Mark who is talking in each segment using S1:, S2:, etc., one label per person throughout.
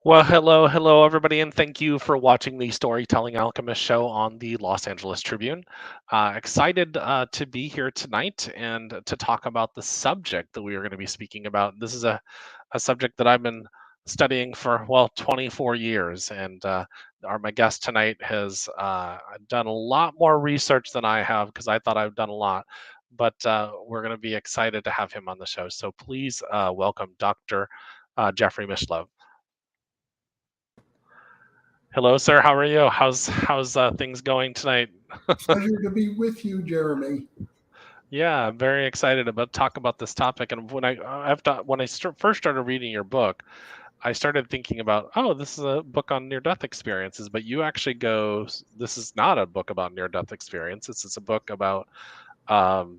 S1: Well, hello, everybody, and thank you for watching the Storytelling Alchemist show on the Los Angeles Tribune. Excited to be here tonight and to talk about the subject that we are going to be speaking about. This is a subject that I've been studying for, 24 years, and my guest tonight has done a lot more research than I have because I thought I've done a lot. But we're going to be excited to have him on the show. So please welcome Dr. Jeffrey Mishlove. Hello, sir. How are you? How's things going tonight?
S2: Pleasure to be with you, Jeremy.
S1: Yeah, I'm very excited about talk about this topic. And first started reading your book, I started thinking about, oh, this is a book on near-death experiences. But you actually go, this is not a book about near-death experiences. It's a book about um,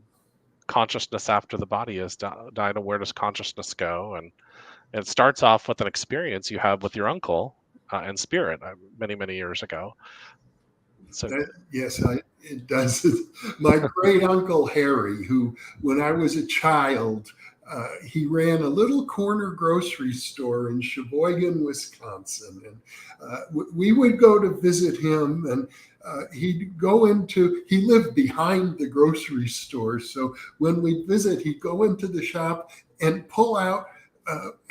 S1: consciousness after the body has died, and where does consciousness go? And it starts off with an experience you have with your uncle in spirit many years ago. So
S2: Yes, it does. My great uncle Harry, who, when I was a child, he ran a little corner grocery store in Sheboygan, Wisconsin, and we would go to visit him. And he lived behind the grocery store. So when we'd visit, he'd go into the shop and pull out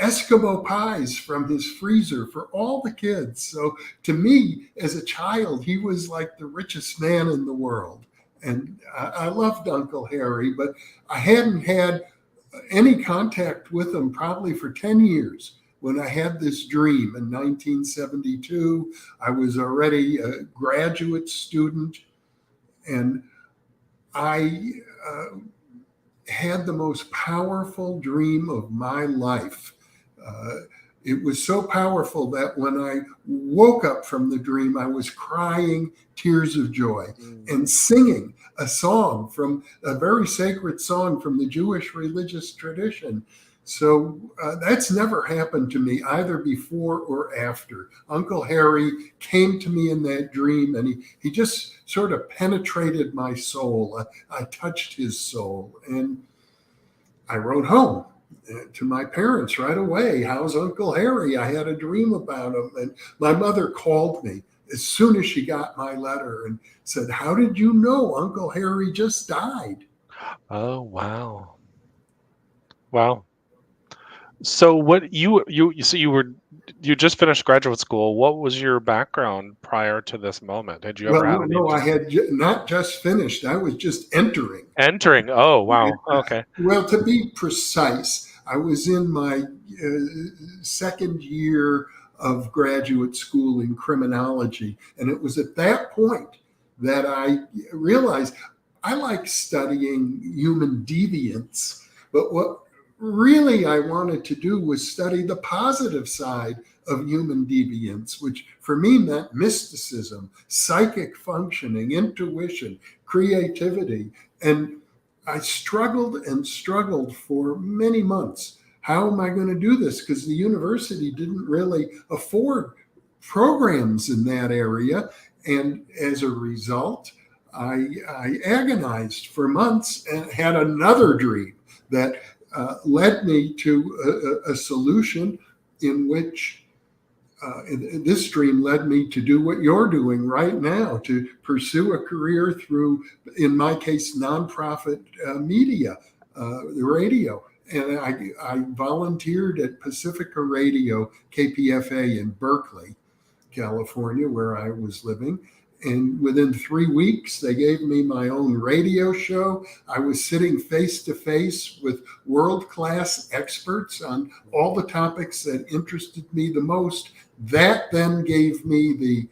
S2: Eskimo pies from his freezer for all the kids. So to me, as a child, he was like the richest man in the world. And I loved Uncle Harry, but I hadn't had any contact with him probably for 10 years. When I had this dream in 1972, I was already a graduate student, and I had the most powerful dream of my life. Uh, it was so powerful that when I woke up from the dream, I was crying tears of joy and singing a song from a very sacred song from the Jewish religious tradition. So that's never happened to me either before or after. Uncle Harry came to me in that dream, and he just sort of penetrated my soul. I touched his soul, and I wrote home to my parents right away. How's Uncle Harry? I had a dream about him. And my mother called me as soon as she got my letter and said, "How did you know Uncle Harry just died?"
S1: Oh, wow. Wow. So what you just finished graduate school. What was your background prior to this moment? Did you ever
S2: Well,
S1: have any
S2: no, I had not just finished, I was just entering.
S1: entering? Oh, wow. Okay.
S2: Well, to be precise, I was in my second year of graduate school in criminology. And it was at that point that I realized I like studying human deviance. But what really I wanted to do was study the positive side of human deviance, which for me meant mysticism, psychic functioning, intuition, creativity. And I struggled and struggled for many months. How am I going to do this? Because the university didn't really afford programs in that area. And as a result, I agonized for months and had another dream that led me to a solution in which this dream led me to do what you're doing right now, to pursue a career through, in my case, nonprofit media, the radio. And I volunteered at Pacifica Radio, KPFA in Berkeley, California, where I was living. And within 3 weeks, they gave me my own radio show. I was sitting face to face with world class experts on all the topics that interested me the most. That then gave me the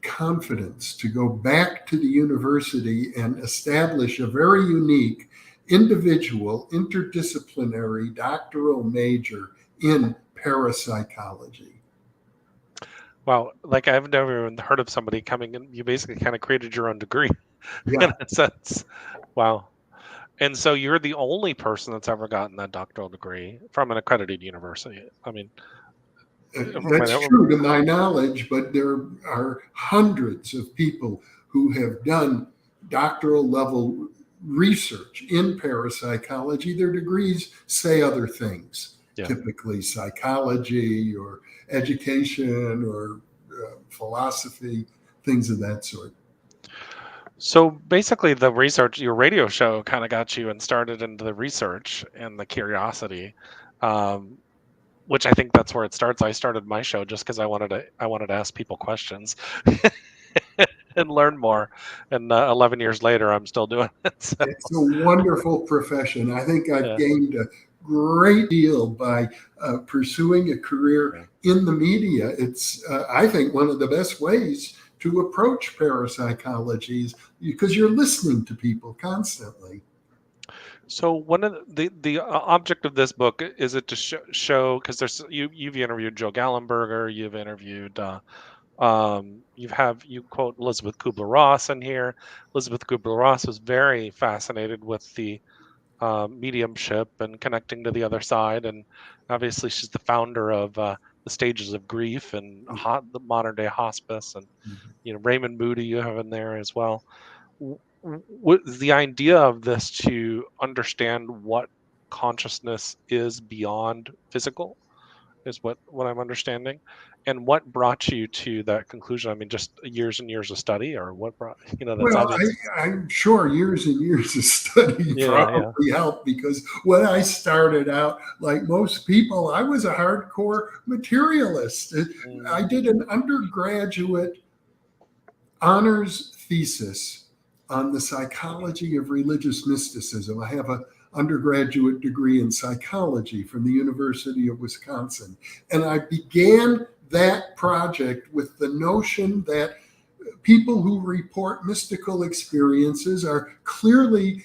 S2: confidence to go back to the university and establish a very unique, individual, interdisciplinary doctoral major in parapsychology.
S1: Wow. Like I've never even heard of somebody coming in. You basically kind of created your own degree
S2: Yeah.
S1: in a sense. Wow. And so you're the only person that's ever gotten that doctoral degree from an accredited university. I mean,
S2: That's true to my knowledge, but there are hundreds of people who have done doctoral level research in parapsychology. Their degrees say other things.
S1: Yeah.
S2: typically psychology or education or philosophy, things of that sort.
S1: So basically, the research, your radio show kind of got you and started into the research and the curiosity, um, which I think that's where it starts. I started my show just because I wanted to ask people questions and learn more. And 11 years later, I'm still doing it. So,
S2: It's a wonderful profession. I think I've
S1: yeah,
S2: gained a great deal by pursuing a career
S1: yeah.
S2: in the media. It's, I think, one of the best ways to approach parapsychology is because you're listening to people constantly.
S1: So one of the object of this book is it to show because you've interviewed Joe Gallenberger, you've interviewed you quote Elizabeth Kubler-Ross in here. Elizabeth Kubler-Ross was very fascinated with the mediumship and connecting to the other side, and obviously she's the founder of the stages of grief and the modern day hospice, and Raymond Moody you have in there as well. What is the idea of this to understand what consciousness is beyond physical? Is what I'm understanding. And what brought you to that conclusion? I mean, just years and years of study, or what brought that's
S2: Well,
S1: obvious.
S2: I'm sure years and years of study
S1: Yeah, yeah.
S2: probably helped because when I started out, like most people, I was a hardcore materialist. I
S1: Mm,
S2: did an undergraduate honors thesis on the psychology of religious mysticism. I have an undergraduate degree in psychology from the University of Wisconsin. And I began that project with the notion that people who report mystical experiences are clearly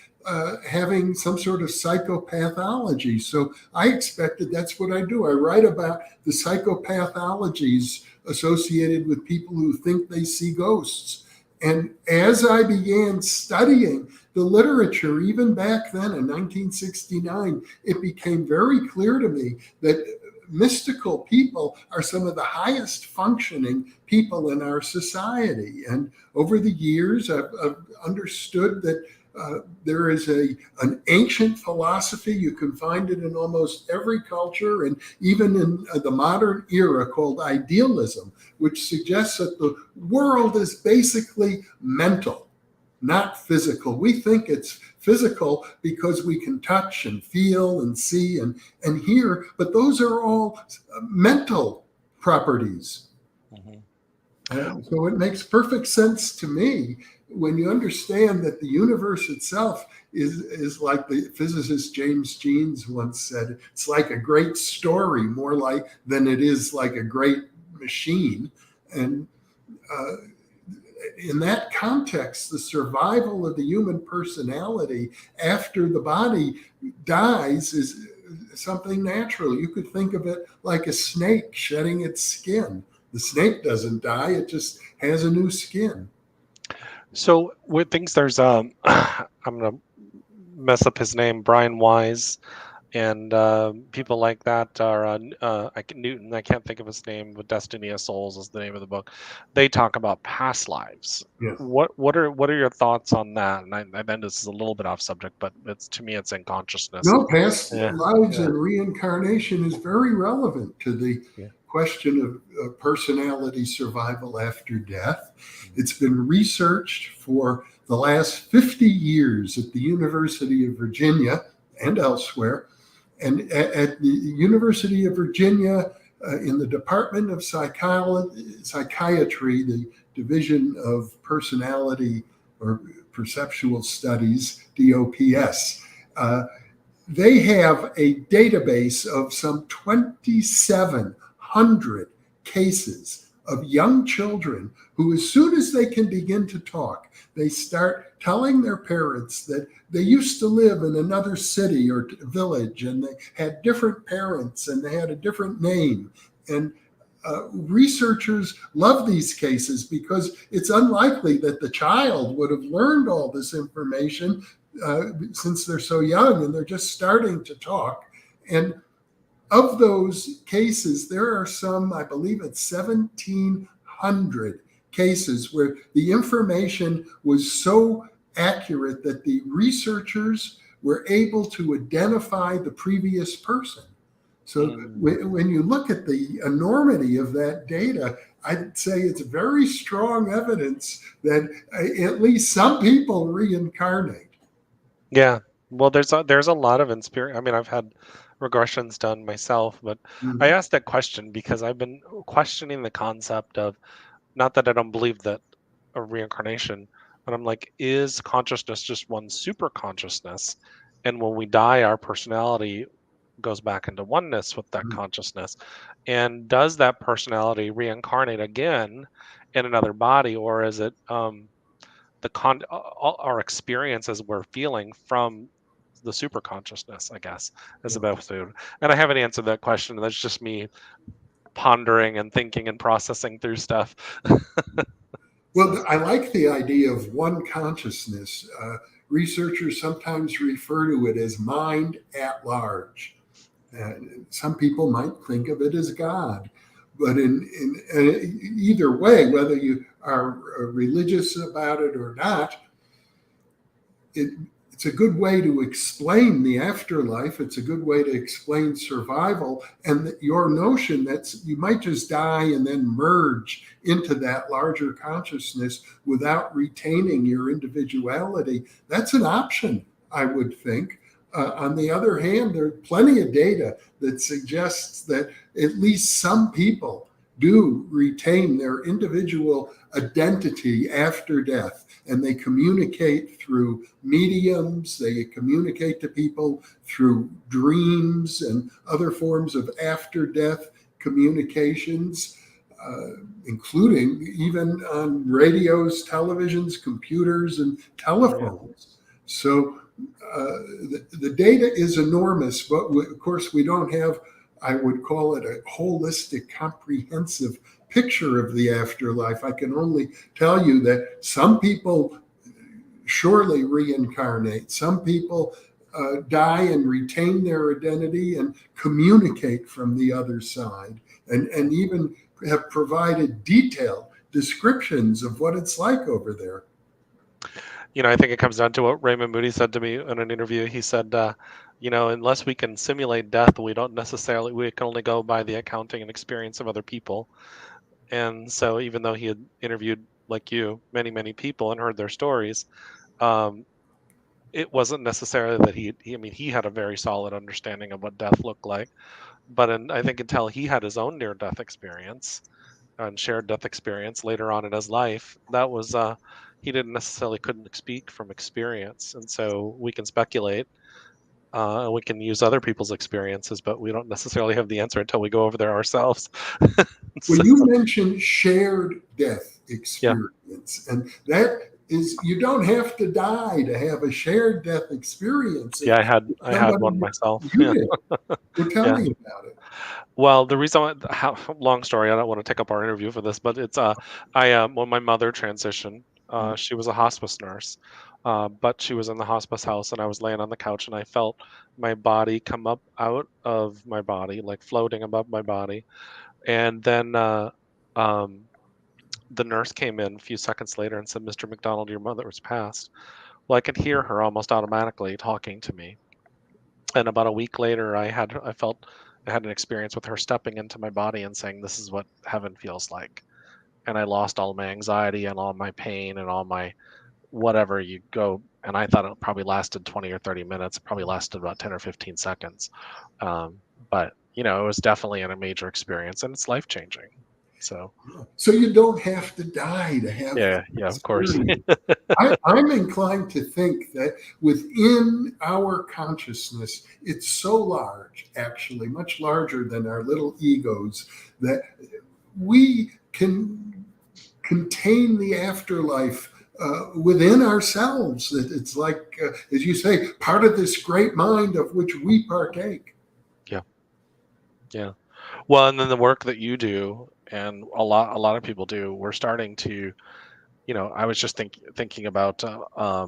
S2: having some sort of psychopathology. So I expected that's what I do. I write about the psychopathologies associated with people who think they see ghosts. And as I began studying the literature, even back then in 1969, it became very clear to me that mystical people are some of the highest functioning people in our society. And over the years, I've understood that there is an ancient philosophy. You can find it in almost every culture and even in the modern era called idealism, which suggests that the world is basically mental, not physical. We think it's physical because we can touch and feel and see and hear, but those are all mental properties.
S1: mhm.
S2: So it makes perfect sense to me when you understand that the universe itself is like the physicist James Jeans once said, it's like a great story, more like than it is like a great machine. And uh, in that context, the survival of the human personality after the body dies is something natural. You could think of it like a snake shedding its skin. The snake doesn't die, it just has a new skin.
S1: So with things, there's I'm gonna mess up his name, Brian Wise, and people like that are Newton. I can't think of his name, but Destiny of Souls is the name of the book. They talk about past lives.
S2: Yes.
S1: What are your thoughts on that? And I know this is a little bit off subject, but it's to me it's in consciousness.
S2: No, past
S1: Yeah,
S2: lives
S1: yeah,
S2: and reincarnation is very relevant to the
S1: yeah.
S2: question of personality survival after death.
S1: Mhm.
S2: It's been researched for the last 50 years at the University of Virginia and elsewhere. And at the University of Virginia, in the Department of Psychiatry, the Division of Personality or Perceptual Studies, DOPS, they have a database of some 2,700 cases of young children who, as soon as they can begin to talk, they start telling their parents that they used to live in another city or village and they had different parents and they had a different name. And researchers love these cases because it's unlikely that the child would have learned all this information since they're so young and they're just starting to talk. And of those cases, there are some, I believe it's 1,700 cases where the information was so accurate that the researchers were able to identify the previous person. So when you look at the enormity of that data, I'd say it's very strong evidence that at least some people reincarnate.
S1: Yeah. Well, there's a lot of inspiration. I mean, I've had regressions done myself, but I
S2: Mhm.
S1: asked that question because I've been questioning the concept of, not that I don't believe that a reincarnation, but I'm like, is consciousness just one super consciousness? And when we die, our personality goes back into oneness with that consciousness. And does that personality reincarnate again in another body, or is it all our experiences we're feeling from the super consciousness, I guess, is
S2: Yeah.
S1: about food. And I haven't answered that question. That's just me pondering and thinking and processing through stuff. So
S2: Well, I like the idea of one consciousness. Researchers sometimes refer to it as mind at large. Some people might think of it as God. But in either way, whether you are religious about it or not, it, it's a good way to explain the afterlife. It's a good way to explain survival. And your notion that you might just die and then merge into that larger consciousness without retaining your individuality, that's an option, I would think. On the other hand, there's plenty of data that suggests that at least some people do retain their individual identity after death, and they communicate through mediums, they communicate to people through dreams and other forms of after death communications, including even on radios, televisions, computers, and
S1: yeah.
S2: telephones. So the data is enormous, but of course, we don't have, I would call it, a holistic, comprehensive picture of the afterlife. I can only tell you that some people surely reincarnate, some people die and retain their identity and communicate from the other side, and even have provided detailed descriptions of what it's like over there.
S1: I think it comes down to what Raymond Moody said to me in an interview. He said, unless we can simulate death, we can only go by the accounting and experience of other people. And so even though he had interviewed, like you, many, many people and heard their stories, um, it wasn't necessarily that I mean, he had a very solid understanding of what death looked like. But I think until he had his own near death experience and shared death experience later on in his life, that was, he didn't necessarily couldn't speak from experience. And so we can speculate, and we can use other people's experiences, but we don't necessarily have the answer until we go over there ourselves.
S2: Well,
S1: So,
S2: you mentioned shared death
S1: yeah,
S2: experience, and that is, you don't have to die to have a shared death experience.
S1: yeah,
S2: If
S1: I had
S2: somebody
S1: one myself.
S2: you
S1: Yeah,
S2: did, well, tell
S1: yeah.
S2: me about it.
S1: Well, the reason long story, I don't want to take up our interview for this, but it's when my mother transitioned, she was a hospice nurse, but she was in the hospice house, and I was laying on the couch, and I felt my body come up out of my body, like floating above my body, and then um, the nurse came in a few seconds later and said, "Mr. McDonald, your mother was passed." Well, I could hear her almost automatically talking to me, and about a week later, I had an experience with her stepping into my body and saying, "This is what heaven feels like." And I lost all my anxiety and all my pain and all my whatever you go. And I thought it probably lasted 20 or 30 minutes. It probably lasted about 10 or 15 seconds. Um, but it was definitely a major experience, and it's life changing. So
S2: So you don't have to die to have
S1: yeah,
S2: that
S1: yeah, of course.
S2: experience. I'm inclined to think that within our consciousness, it's so large, actually, much larger than our little egos, that we can contain the afterlife within ourselves. That it's like, as you say, part of this great mind of which we partake.
S1: Yeah, yeah. Well, and then the work that you do, and a lot of people do, we're starting to, I was just thinking about a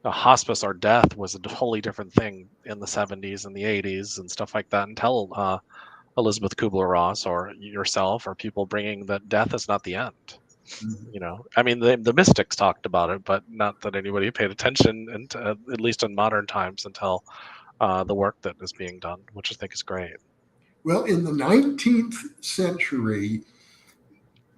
S1: hospice or death was a totally different thing in the 70s and the 80s and stuff like that until Elizabeth Kubler-Ross or yourself or people bringing that death is not the end. I mean, the mystics talked about it, but not that anybody paid attention, and at least in modern times, until the work that is being done, which I think is great.
S2: Well, in the 19th century,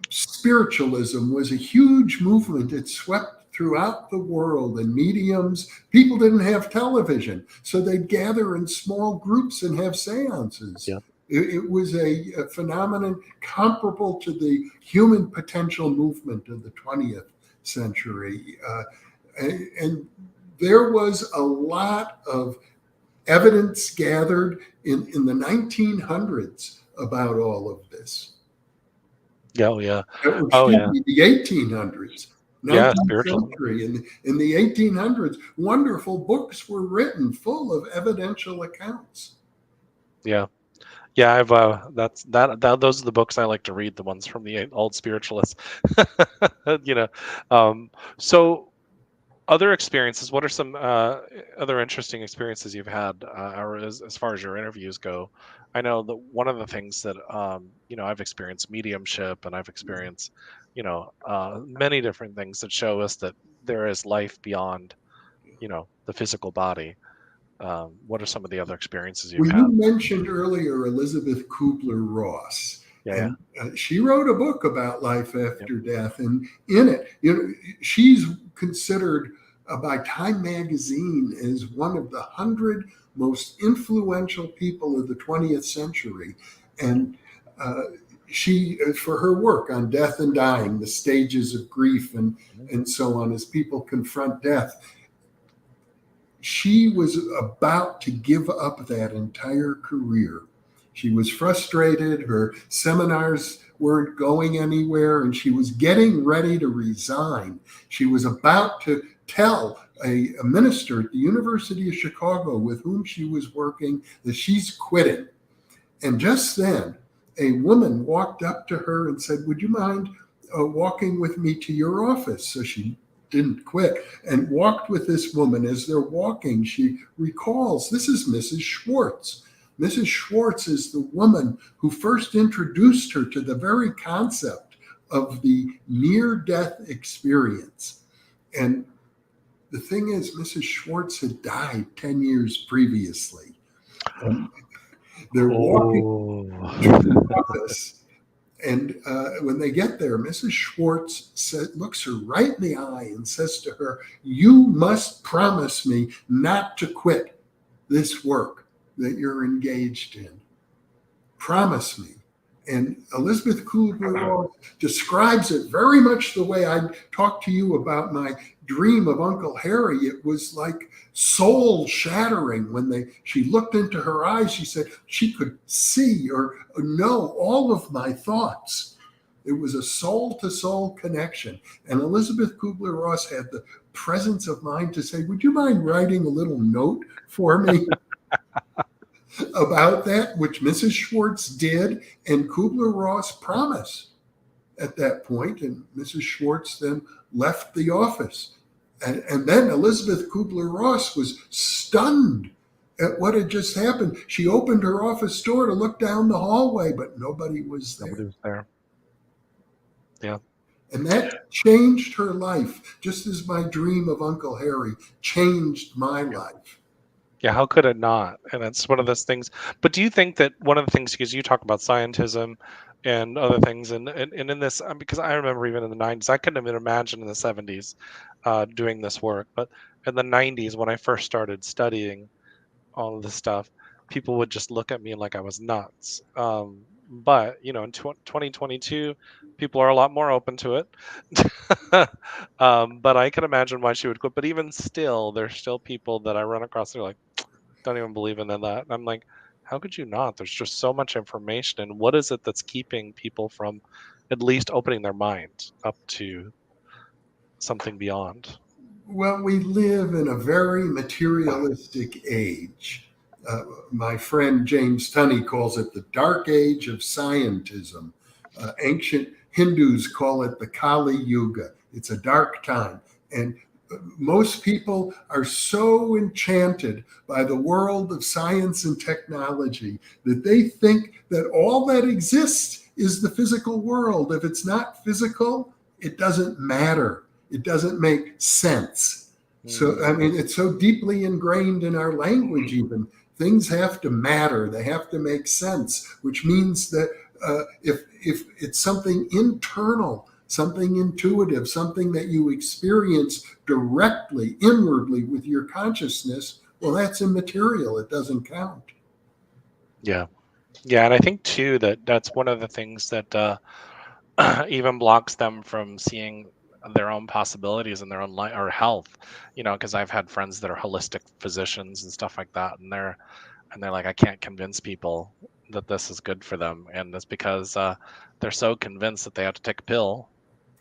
S2: spiritualism was a huge movement. It swept throughout the world, and mediums, people didn't have television, so they'd gather in small groups and have seances.
S1: Yeah.
S2: It was a phenomenon comparable to the human potential movement of the 20th century. And there was a lot of evidence gathered in the 1900s about all of this.
S1: Yeah. Oh yeah. Oh
S2: Excuse
S1: yeah.
S2: me, the 1800s,
S1: Yeah.
S2: 19th
S1: Spiritual.
S2: century. In the 1800s, wonderful books were written full of evidential accounts.
S1: Yeah. Yeah, I've those are the books I like to read, the ones from the old spiritualists. You know. Um so other experiences, what are some other interesting experiences you've had, or as far as your interviews go? I know that one of the things that I've experienced mediumship, and I've experienced many different things that show us that there is life beyond the physical body. What are some of the other experiences you've
S2: Well,
S1: had?
S2: you mentioned earlier Elizabeth Kubler-Ross,
S1: Yeah, yeah,
S2: and she wrote a book about life
S1: yep,
S2: after death. And in it, she's considered by Time Magazine as one of the 100 most influential people of the 20th century. And uh, she, for her work on death and dying, the stages of grief
S1: mhm,
S2: and so on as people confront death, she was about to give up that entire career. She was frustrated. Her seminars weren't going anywhere, and she was getting ready to resign. She was about to tell a minister at the University of Chicago with whom she was working that she's quitting. And just then, a woman walked up to her and said, "Would you mind walking with me to your office?" So she didn't quit and walked with this woman. As they're walking, she recalls this is Mrs. Schwartz. Mrs. Schwartz is the woman who first introduced her to the very concept of the near death experience. And the thing is, Mrs. Schwartz had died 10 years previously. And they're walking to
S1: oh,
S2: the office. And when they get there, Mrs. Schwartz looks her right in the eye and says to her, "You must promise me not to quit this work that you're engaged in. Promise me." And Elizabeth Kubler-Ross describes it very much the way I talked to you about my dream of Uncle Harry. It was like soul shattering. She looked into her eyes, she said she could see or know all of my thoughts. It was a soul to soul connection. And Elizabeth Kubler-Ross had the presence of mind to say, "Would you mind writing a little note for me about that?" Which Mrs. Schwartz did, and Kubler-Ross promised at that point, and Mrs. Schwartz then left the office. And then Elizabeth Kubler-Ross was stunned at what had just happened. She opened her office door to look down the hallway, but nobody was
S1: nobody
S2: there.
S1: was there. Yeah.
S2: And that changed her life, just as my dream of Uncle Harry changed my life.
S1: Yeah, how could it not? And it's one of those things. But do you think that one of the things, because you talk about scientism and other things, and in this, because I remember even in the 90s, I couldn't even imagine in the 70s doing this work. But in the 90s, when I first started studying all of this stuff, people would just look at me like I was nuts. But, in 2022, people are a lot more open to it. But I can imagine why she would quit. But even still, there's still people that I run across, they're like, don't even believe in that. And I'm like, how could you not? There's just so much information. And what is it that's keeping people from at least opening their mind up to something beyond?
S2: Well, we live in a very materialistic age. My friend James Tunney calls it the dark age of scientism. Ancient Hindus call it the Kali Yuga. It's a dark time. And most people are so enchanted by the world of science and technology that they think that all that exists is the physical world. If it's not physical, it doesn't matter. It doesn't make sense. So, I
S1: Mm,
S2: mean, it's so deeply ingrained in our language, even things have to matter. They have to make sense, which means that if it's something internal, something intuitive, something that you experience directly, inwardly with your consciousness, well, that's immaterial. It doesn't count.
S1: Yeah. Yeah, and I think too that that's one of the things that even blocks them from seeing their own possibilities in their own life or health. Because I've had friends that are holistic physicians and stuff like that, and they're like, I can't convince people that this is good for them, and it's because they're so convinced that they have to take a pill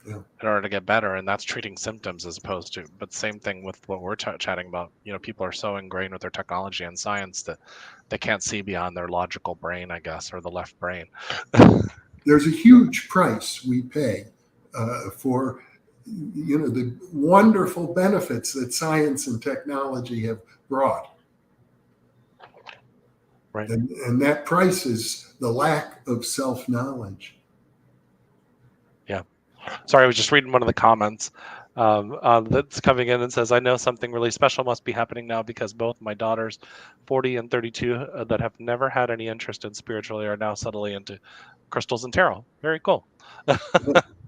S2: Yeah.
S1: in order to get better, and that's treating symptoms as opposed to. But same thing with what we're chatting about. People are so ingrained with their technology and science that they can't see beyond their logical brain, I guess, or the left brain.
S2: There's a huge price we pay for the wonderful benefits that science and technology have brought.
S1: Right.
S2: And that price is the lack of self-knowledge.
S1: Yeah. Sorry, I was just reading one of the comments that's coming in and says, I know something really special must be happening now because both my daughters, 40 and 32, that have never had any interest in spiritually are now subtly into crystals and tarot. Very cool.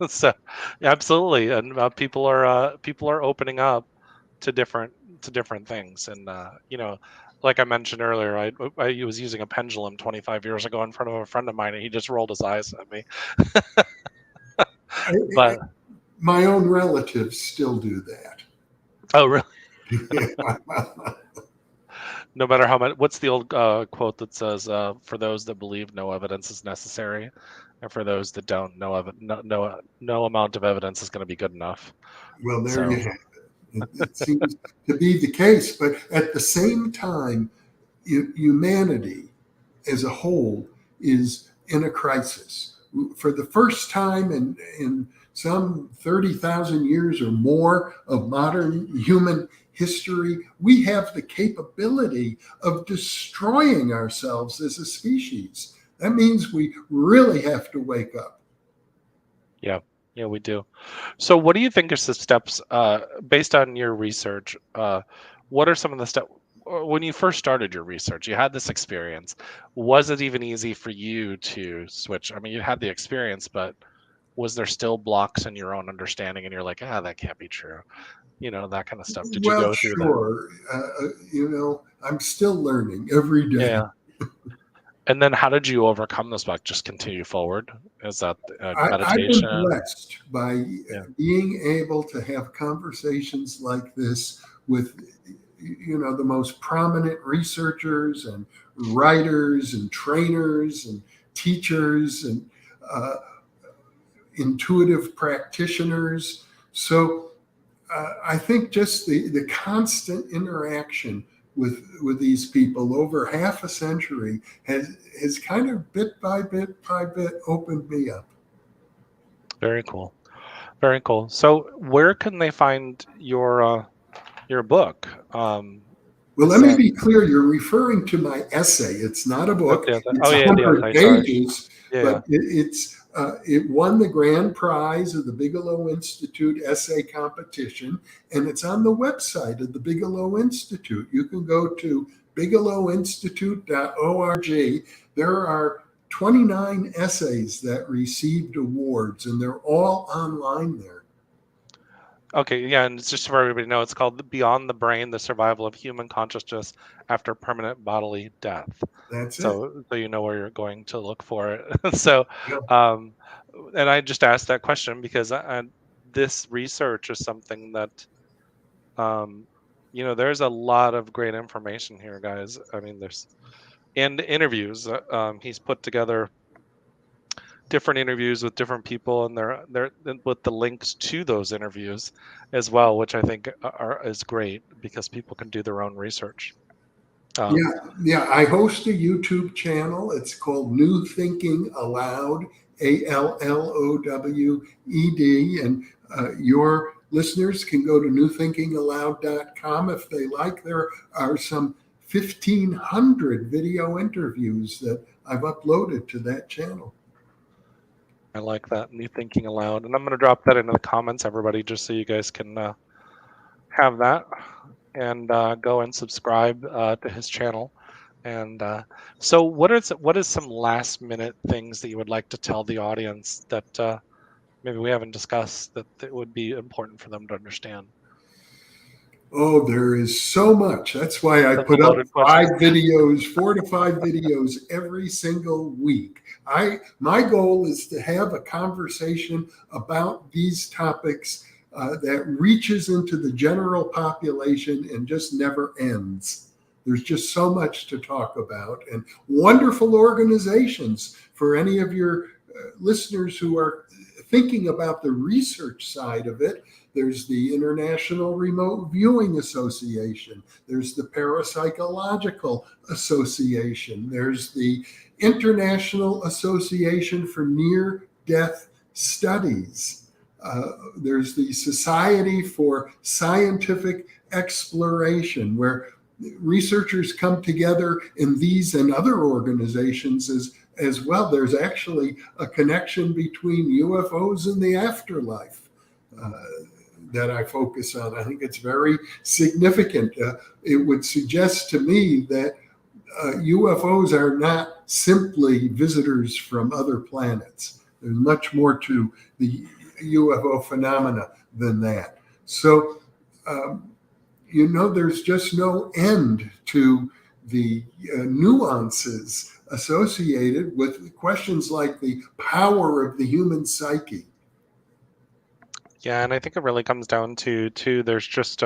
S1: So, yeah, absolutely. And people are opening up to different things. And, like I mentioned earlier, I was using a pendulum 25 years ago in front of a friend of mine, and he just rolled his eyes at me. But
S2: My own relatives still do that.
S1: oh, really? No matter how much. What's the old quote that says, "For those that believe, no evidence is necessary, and for those that don't, no amount of evidence is going to be good enough."
S2: Well, there
S1: So,
S2: you have it. It seems to be the case, but at the same time, humanity as a whole is in a crisis. For the first time in some 30,000 years or more of modern human history, we have the capability of destroying ourselves as a species. That means we really have to wake up.
S1: yeah, yeah, we do. So, what do you think is the steps, based on your research? What are some of the steps? When you first started your research, you had this experience. Was it even easy for you to switch? I mean, you had the experience, but was there still blocks in your own understanding, and you're like, that can't be true? That kind of stuff. Did you
S2: Well,
S1: go through that?
S2: sure. I'm still learning every day.
S1: Yeah. And then how did you overcome this block? Just continue forward? Is that
S2: I've been
S1: meditation?
S2: blessed by
S1: Yeah.
S2: being able to have conversations like this with the most prominent researchers and writers and trainers and teachers and uh, intuitive practitioners. So I think just the constant interaction with these people over half a century has kind of bit by bit opened me up.
S1: Very cool. Very cool. So where can they find your book?
S2: Well, let
S1: Is
S2: me
S1: that
S2: be clear. You're referring to my essay. It's not a book.
S1: oh
S2: It's
S1: yeah, the
S2: 100
S1: essay, sorry.
S2: pages,
S1: Yeah.
S2: but it won the grand prize of the Bigelow Institute essay competition, and it's on the website of the Bigelow Institute. You can go to bigelowinstitute.org. There are 29 essays that received awards, and they're all online there.
S1: Okay, yeah, and it's just for everybody to know, it's called Beyond the Brain: The Survival of Human Consciousness After Permanent Bodily Death.
S2: That's it.
S1: So you know where you're going to look for it. So,
S2: Yeah.
S1: um, and I just asked that question because this research is something that, um, there's a lot of great information here, guys. I mean, there's and interviews. He's put together different interviews with different people, and they're with the links to those interviews as well, which I think is great because people can do their own research.
S2: Yeah. I host a YouTube channel. It's called New Thinking Aloud, ALLOWED. And your listeners can go to newthinkingaloud.com if they like. There are some 1,500 video interviews that I've uploaded to that channel.
S1: I like that, New Thinking Aloud, and I'm going to drop that into the comments, everybody, just so you guys can have that and go and subscribe to his channel. And so, what is some last minute things that you would like to tell the audience that maybe we haven't discussed that would be important for them to understand?
S2: Oh, there is so much. That's why I
S1: That's a
S2: put up
S1: loaded question.
S2: 5 videos, 4 to 5 videos every single week. My goal is to have a conversation about these topics that reaches into the general population and just never ends. There's just so much to talk about, and wonderful organizations for any of your listeners who are thinking about the research side of it. There's the International Remote Viewing Association. There's the Parapsychological Association. There's the International Association for Near Death Studies. There's the Society for Scientific Exploration, where researchers come together in these and other organizations as well. There's actually a connection between UFOs and the afterlife. Uh, that I focus on. I think it's very significant. It would suggest to me that UFOs are not simply visitors from other planets. There's much more to the UFO phenomena than that. So, there's just no end to the nuances associated with questions like the power of the human psyche.
S1: Yeah, and I think it really comes down to there's just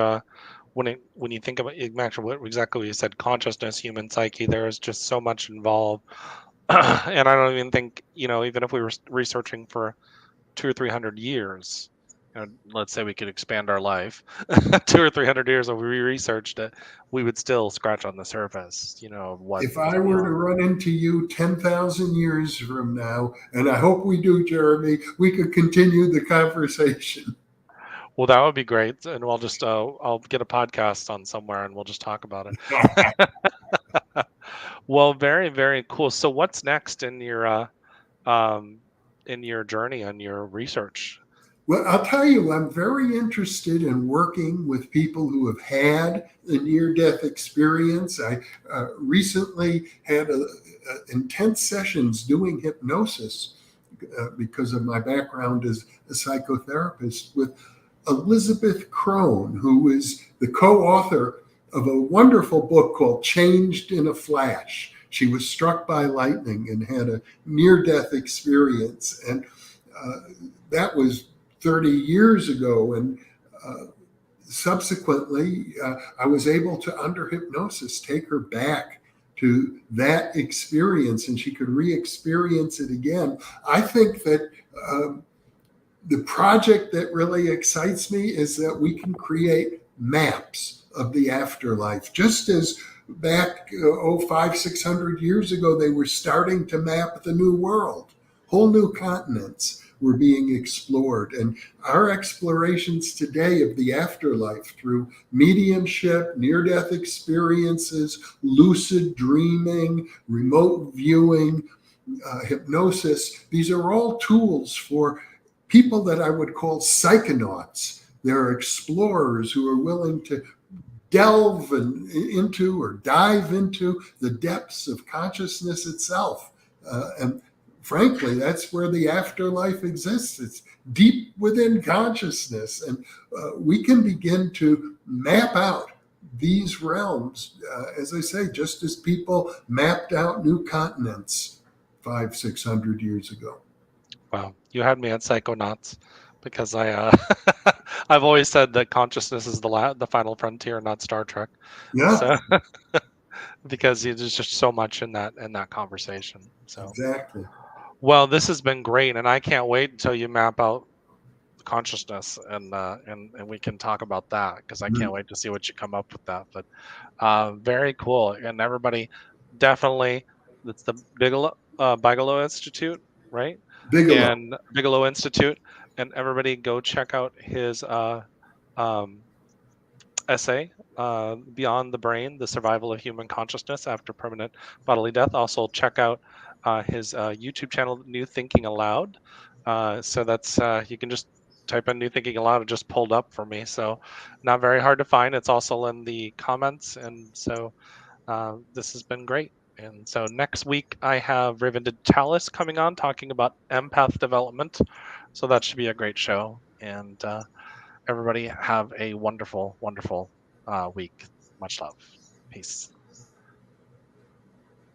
S1: when you think about exactly what you said, consciousness, human psyche, there is just so much involved. And I don't even think, even if we were researching for 200 or 300 years, let's say we could expand our life 200 or 300 years, if we researched it, we would still scratch on the surface, of what
S2: If I were to run into you 10,000 years from now, and I hope we do, Jeremy, we could continue the conversation.
S1: Well, that would be great, and we'll just I'll get a podcast on somewhere, and we'll just talk about it. Well, very, very cool. So what's next um in your journey and your research?
S2: Well, I'll tell you, I'm very interested in working with people who have had a near death experience. I recently had intense sessions doing hypnosis because of my background as a psychotherapist with Elizabeth Crone, who is the co author of a wonderful book called Changed in a Flash. She was struck by lightning and had a near death experience. And uh, that was 30 years ago. And subsequently, I was able to, under hypnosis, take her back to that experience and she could re experience it again. I think that the project that really excites me is that we can create maps of the afterlife, just as back 600 years ago they were starting to map the new world. Whole new continents were being explored, and our explorations today of the afterlife through mediumship, near-death experiences, lucid dreaming, remote viewing, hypnosis, these are all tools for people that I would call psychonauts. They're explorers who are willing to delve into or dive into the depths of consciousness itself. And frankly, that's where the afterlife exists. It's deep within consciousness. And we can begin to map out these realms, as I say, just as people mapped out new continents 600 years ago.
S1: Wow, you had me at psychonauts because I've always said that consciousness is the final frontier, not Star Trek.
S2: Yeah,
S1: So because there's just so much in that conversation. So,
S2: exactly.
S1: well, this has been great, and I can't wait until you map out consciousness and we can talk about that because I can't wait to see what you come up with that. But very cool, and everybody definitely, that's the Bigelow Institute, right?
S2: Bigelow.
S1: And Bigelow Institute, and everybody go check out his um, essay, Beyond the Brain: The Survival of Human Consciousness After Permanent Bodily Death. Also check out his YouTube channel, New Thinking Aloud. So that's you can just type in New Thinking Aloud. It just pulled up for me, so not very hard to find. It's also in the comments, and so This has been great. And so next week I have Raven Tallis coming on talking about empath development. So that should be a great show. And everybody have a wonderful, wonderful week. Much love. Peace.